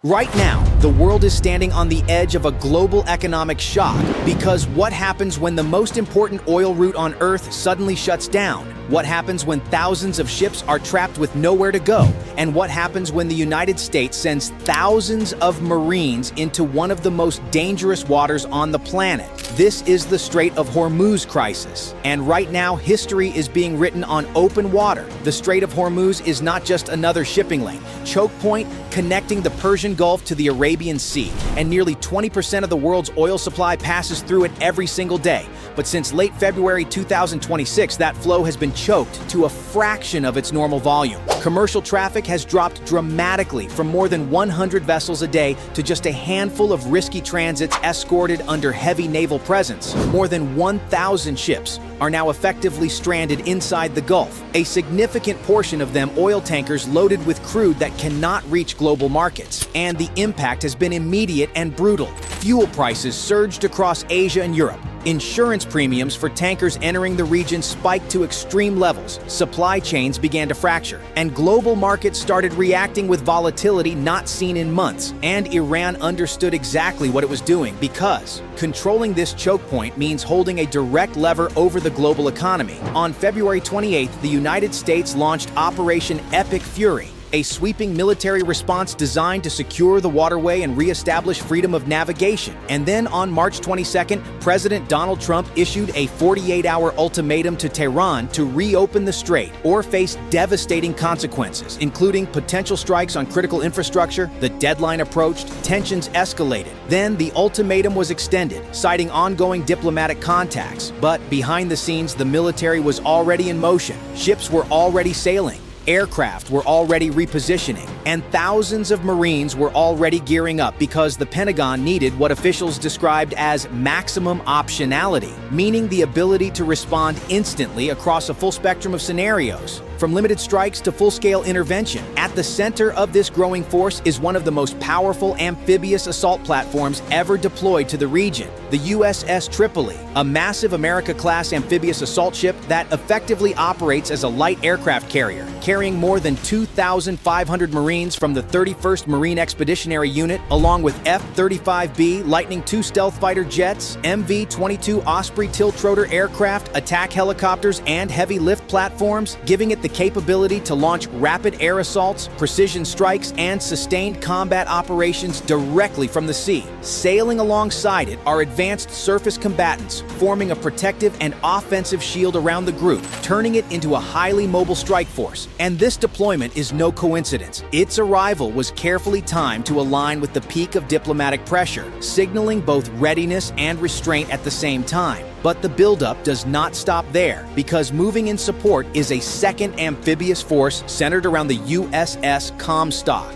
Right now, the world is standing on the edge of a global economic shock because what happens when the most important oil route on Earth suddenly shuts down? What happens when thousands of ships are trapped with nowhere to go? And what happens when the United States sends thousands of Marines into one of the most dangerous waters on the planet? This is the Strait of Hormuz crisis. And right now, history is being written on open water. The Strait of Hormuz is not just another shipping lane. Chokepoint, connecting the Persian Gulf to the Arabian Sea, and nearly 20% of the world's oil supply passes through it every single day. But since late February 2026, that flow has been choked to a fraction of its normal volume. Commercial traffic has dropped dramatically from more than 100 vessels a day to just a handful of risky transits escorted under heavy naval presence. More than 1,000 ships are now effectively stranded inside the Gulf, a significant portion of them oil tankers loaded with crude that cannot reach global markets. And the impact has been immediate and brutal. Fuel prices surged across Asia and Europe. Insurance premiums for tankers entering the region spiked to extreme levels, supply chains began to fracture, and global markets started reacting with volatility not seen in months. And Iran understood exactly what it was doing because controlling this choke point means holding a direct lever over the global economy. On February 28th, the United States launched Operation Epic Fury, a sweeping military response designed to secure the waterway and re-establish freedom of navigation. And then on March 22nd, President Donald Trump issued a 48-hour ultimatum to Tehran to reopen the strait or face devastating consequences, including potential strikes on critical infrastructure. The deadline approached, tensions escalated. Then the ultimatum was extended, citing ongoing diplomatic contacts. But behind the scenes, the military was already in motion. Ships were already sailing. Aircraft were already repositioning, and thousands of Marines were already gearing up because the Pentagon needed what officials described as maximum optionality, meaning the ability to respond instantly across a full spectrum of scenarios, from limited strikes to full-scale intervention. At the center of this growing force is one of the most powerful amphibious assault platforms ever deployed to the region, the USS Tripoli, a massive America-class amphibious assault ship that effectively operates as a light aircraft carrier, carrying more than 2,500 Marines from the 31st Marine Expeditionary Unit, along with F-35B Lightning II stealth fighter jets, MV-22 Osprey tiltrotor aircraft, attack helicopters, and heavy lift platforms, giving it the capability to launch rapid air assaults, precision strikes, and sustained combat operations directly from the sea. Sailing alongside it are advanced surface combatants, forming a protective and offensive shield around the group, turning it into a highly mobile strike force. And this deployment is no coincidence. Its arrival was carefully timed to align with the peak of diplomatic pressure, signaling both readiness and restraint at the same time. But the buildup does not stop there, because moving in support is a second amphibious force centered around the USS Comstock.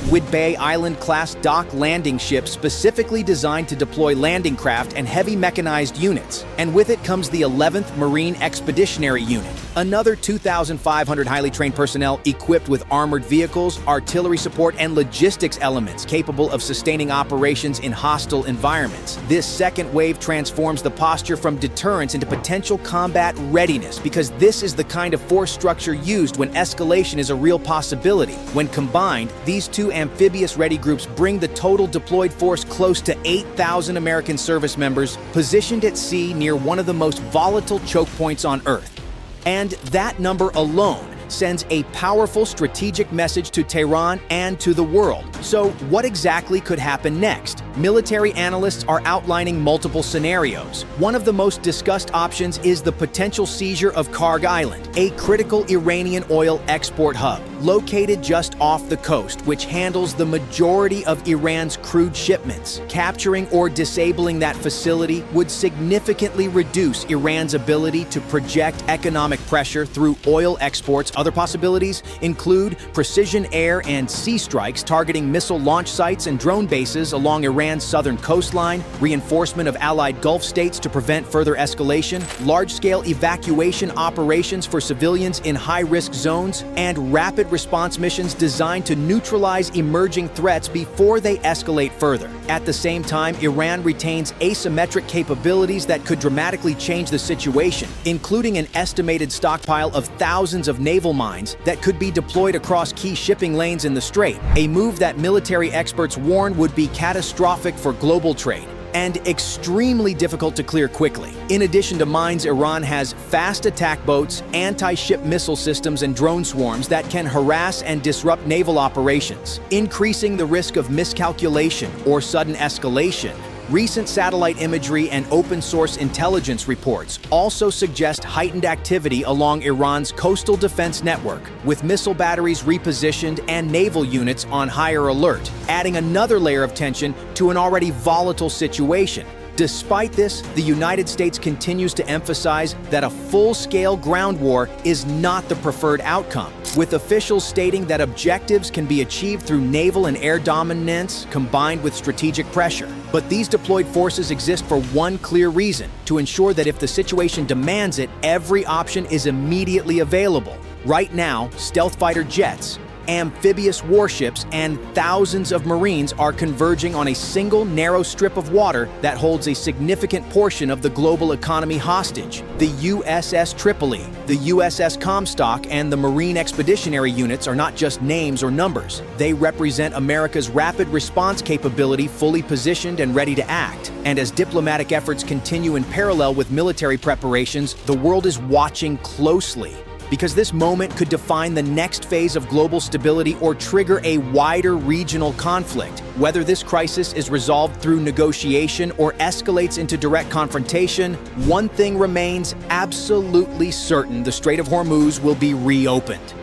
Whidbey Island-class dock landing ship specifically designed to deploy landing craft and heavy mechanized units. And with it comes the 11th Marine Expeditionary Unit, another 2,500 highly trained personnel equipped with armored vehicles, artillery support, and logistics elements capable of sustaining operations in hostile environments. This second wave transforms the posture from deterrence into potential combat readiness, because this is the kind of force structure used when escalation is a real possibility. When combined, these two amphibious ready groups bring the total deployed force close to 8,000 American service members positioned at sea near one of the most volatile choke points on Earth. And that number alone sends a powerful strategic message to Tehran and to the world. So what exactly could happen next? Military analysts are outlining multiple scenarios. One of the most discussed options is the potential seizure of Kharg Island, a critical Iranian oil export hub, located just off the coast, which handles the majority of Iran's crude shipments. Capturing or disabling that facility would significantly reduce Iran's ability to project economic pressure through oil exports. Other possibilities include precision air and sea strikes targeting missile launch sites and drone bases along Iran's southern coastline, reinforcement of allied Gulf states to prevent further escalation, large-scale evacuation operations for civilians in high-risk zones, and rapid response missions designed to neutralize emerging threats before they escalate further. At the same time, Iran retains asymmetric capabilities that could dramatically change the situation, including an estimated stockpile of thousands of naval mines that could be deployed across key shipping lanes in the strait, a move that military experts warn would be catastrophic for global trade and extremely difficult to clear quickly. In addition to mines, Iran has fast attack boats, anti-ship missile systems, and drone swarms that can harass and disrupt naval operations, increasing the risk of miscalculation or sudden escalation. Recent satellite imagery and open-source intelligence reports also suggest heightened activity along Iran's coastal defense network, with missile batteries repositioned and naval units on higher alert, adding another layer of tension to an already volatile situation. Despite this, the United States continues to emphasize that a full-scale ground war is not the preferred outcome, with officials stating that objectives can be achieved through naval and air dominance combined with strategic pressure. But these deployed forces exist for one clear reason: to ensure that if the situation demands it, every option is immediately available. Right now, stealth fighter jets, amphibious warships, and thousands of Marines are converging on a single narrow strip of water that holds a significant portion of the global economy hostage. The USS Tripoli, the USS Comstock, and the Marine Expeditionary Units are not just names or numbers. They represent America's rapid response capability, fully positioned and ready to act. And as diplomatic efforts continue in parallel with military preparations, the world is watching closely, because this moment could define the next phase of global stability or trigger a wider regional conflict. Whether this crisis is resolved through negotiation or escalates into direct confrontation, one thing remains absolutely certain: the Strait of Hormuz will be reopened.